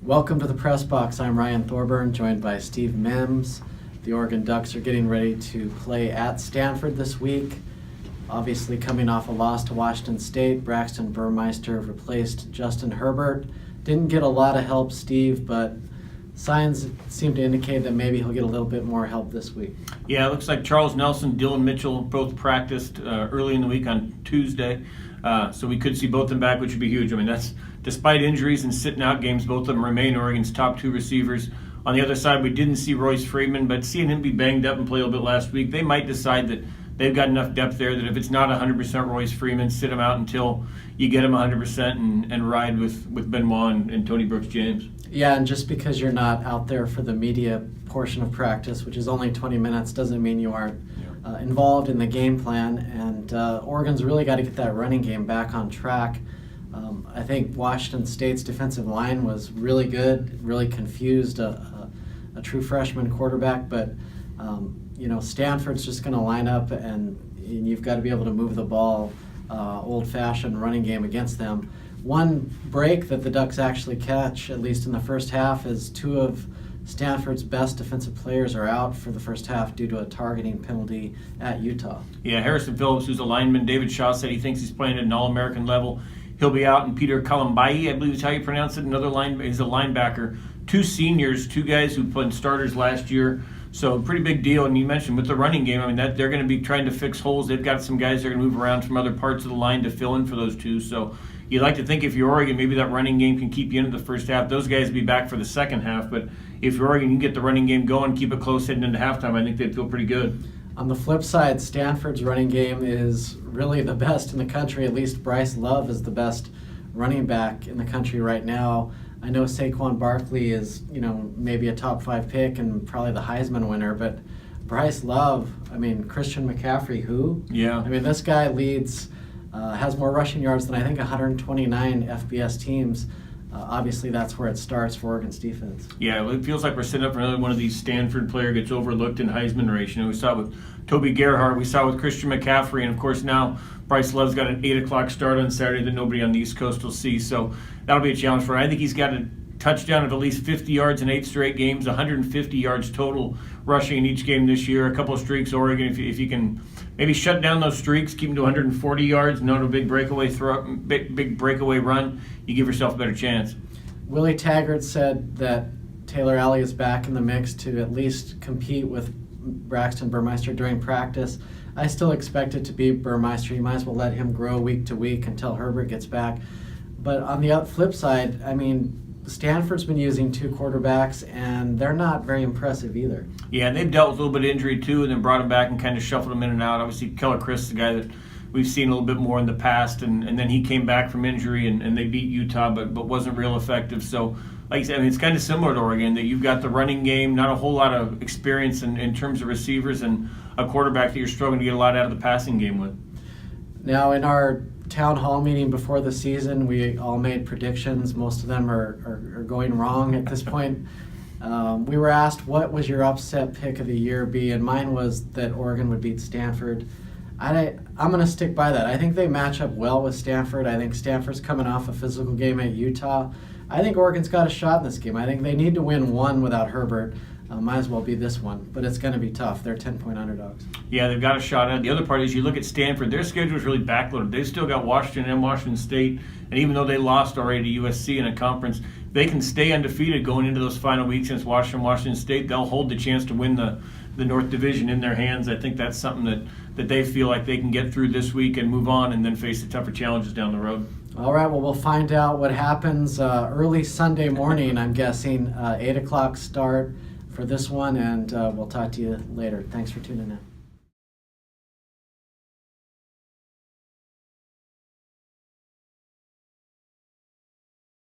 Welcome to the Press Box. I'm Ryan Thorburn, joined by Steve Mims. The Oregon Ducks are getting ready to play at Stanford this week. Obviously coming off a loss to Washington State, Braxton Burmeister replaced Justin Herbert. Didn't get a lot of help, Steve, but signs seem to indicate that maybe he'll get a little bit more help this week. Yeah, it looks like Charles Nelson, Dylan Mitchell both practiced early in the week on Tuesday. So we could see both of them back, which would be huge. I mean, that's despite injuries and sitting out games, both of them remain Oregon's top two receivers. On the other side, we didn't see Royce Freeman, but seeing him be banged up and play a little bit last week, they might decide that they've got enough depth there that if it's not 100% Royce Freeman, sit him out until you get him 100% and ride with Benoit and Tony Brooks-James. Yeah, and just because you're not out there for the media portion of practice, which is only 20 minutes, doesn't mean you aren't involved in the game plan. And Oregon's really got to get that running game back on track. I think Washington State's defensive line was really good, really confused a true freshman quarterback, but Stanford's just going to line up and you've got to be able to move the ball, old-fashioned running game against them. One break that the Ducks actually catch, at least in the first half, is two of Stanford's best defensive players are out for the first half due to a targeting penalty at Utah. Yeah, Harrison Phillips, who's a lineman, David Shaw said he thinks he's playing at an All-American level. He'll be out, and Peter Kalambai, I believe is how you pronounce it, he's a linebacker. Two seniors, two guys who played starters last year. So pretty big deal. And you mentioned with the running game, I mean, that they're going to be trying to fix holes. They've got some guys that are going to move around from other parts of the line to fill in for those two. So you'd like to think if you're Oregon, maybe that running game can keep you into the first half. Those guys will be back for the second half. But if you're Oregon, you can get the running game going, keep it close heading into halftime. I think they'd feel pretty good. On the flip side, Stanford's running game is really the best in the country. At least Bryce Love is the best running back in the country right now. I know Saquon Barkley is, maybe a top 5 pick and probably the Heisman winner, but Bryce Love, Christian McCaffrey, who? Yeah. This guy leads, has more rushing yards than I think 129 FBS teams. Obviously, that's where it starts for Oregon's defense. Yeah, it feels like we're setting up for another one of these Stanford player gets overlooked in Heisman race. We saw it with Toby Gerhart, we saw it with Christian McCaffrey, and of course now Bryce Love's got an 8 o'clock start on Saturday that nobody on the East Coast will see. So that'll be a challenge for him. I think he's got a touchdown of at least 50 yards in 8 straight games, 150 yards total rushing in each game this year. A couple of streaks, Oregon, if you can maybe shut down those streaks, keep them to 140 yards, not a big breakaway big breakaway run, you give yourself a better chance. Willie Taggart said that Taylor Alley is back in the mix to at least compete with Braxton Burmeister during practice. I still expect it to be Burmeister. You might as well let him grow week to week until Herbert gets back. But on the flip side, Stanford's been using 2 quarterbacks, and they're not very impressive either. Yeah, and they've dealt with a little bit of injury, too, and then brought him back and kind of shuffled him in and out. Obviously, Keller Chris is a guy that we've seen a little bit more in the past, and then he came back from injury, and they beat Utah, but wasn't real effective. So, like I said, it's kind of similar to Oregon, that you've got the running game, not a whole lot of experience in terms of receivers, and a quarterback that you're struggling to get a lot out of the passing game with. Now, in our town hall meeting before the season, we all made predictions. Most of them are going wrong at this point. We were asked, what was your upset pick of the year be? And mine was that Oregon would beat Stanford. I'm going to stick by that. I think they match up well with Stanford. I think Stanford's coming off a physical game at Utah. I think Oregon's got a shot in this game. I think they need to win one without Herbert. Might as well be this one, but it's going to be tough. They're 10-point underdogs. Yeah, they've got a shot at it. The other part is you look at Stanford, their schedule is really backloaded. They've still got Washington and Washington State, and even though they lost already to USC in a conference, they can stay undefeated going into those final weeks against Washington State. They'll hold the chance to win the North Division in their hands. I think that's something that they feel like they can get through this week and move on and then face the tougher challenges down the road. All right, well, we'll find out what happens early Sunday morning, I'm guessing, 8 o'clock start for this one, and we'll talk to you later. Thanks for tuning in.